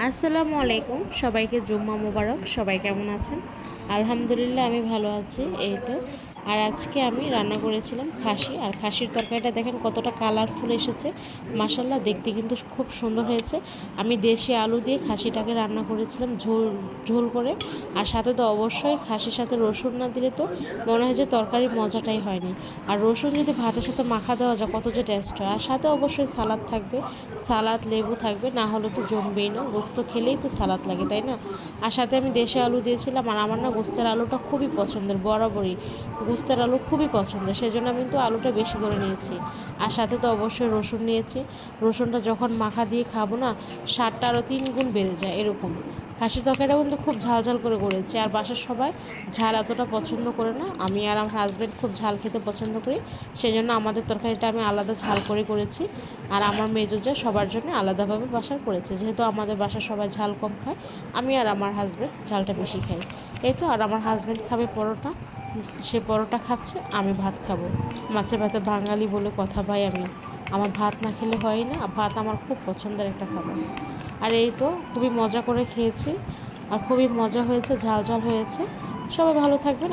আসসালামু আলাইকুম, সবাইকে জুম্মা মোবারক। সবাই কেমন আছেন? আলহামদুলিল্লাহ আমি ভালো আছি। এই তো। আর আজকে আমি রান্না করেছিলাম খাসি, আর খাসির তরকারিটা দেখেন কতটা কালারফুল এসেছে। মাশাল্লাহ, দেখতে কিন্তু খুব সুন্দর হয়েছে। আমি দেশি আলু দিয়ে খাসিটাকে রান্না করেছিলাম ঝোল ঝোল করে। আর সাথে তো অবশ্যই খাসির সাথে রসুন না দিলে তো মনে হয় যে তরকারির মজাটাই হয়নি। আর রসুন যদি ভাতের সাথে মাখা দেওয়া যায় কত যে টেস্ট হয়। আর সাথে অবশ্যই সালাদ থাকবে, সালাদ লেবু থাকবে, না হলে তো জমবেই না। গোস্ত খেলেই তো সালাদ লাগে, তাই না? আর সাথে আমি দেশি আলু দিয়েছিলাম। আর আমার না গোস্তের আলুটা খুবই পছন্দের, বরাবরই গোস্তের আলু খুবই পছন্দের, সেজন্য আমি কিন্তু আলুটা বেশি করে নিয়েছি। আর সাথে তো অবশ্যই রসুন নিয়েছি। রসুনটা যখন মাখা দিয়ে খাবো না, স্বাদটা আরও 3 গুণ বেড়ে যায় এরকম। খাসির তরকারিটা কিন্তু খুব ঝাল ঝাল করে করেছি। আর বাসার সবাই ঝাল এতটা পছন্দ করে না, আমি আর আমার হাজব্যান্ড খুব ঝাল খেতে পছন্দ করি। সেজন্য আমাদের তরকারিটা আমি আলাদা ঝাল করে করেছি। আর আমার মেজোজা সবার জন্য আলাদাভাবে বাসার করেছে, যেহেতু আমাদের বাসার সবাই ঝাল কম খায়। আমি আর আমার হাজব্যান্ড ঝালটা বেশি খাই। এই তো। আর আমার হাজব্যান্ড খাবে পরোটা, সে পরোটা খাচ্ছে, আমি ভাত খাবো। মাছে ভাতে বাঙালি বলে কথা ভাই। আমার ভাত না খেলে হয় না, ভাত আমার খুব পছন্দের একটা খাবার। আর এই তো, খুবই মজা করে খেয়েছি। আর খুবই মজা হয়েছে, ঝাল ঝাল হয়েছে। সবাই ভালো থাকবেন।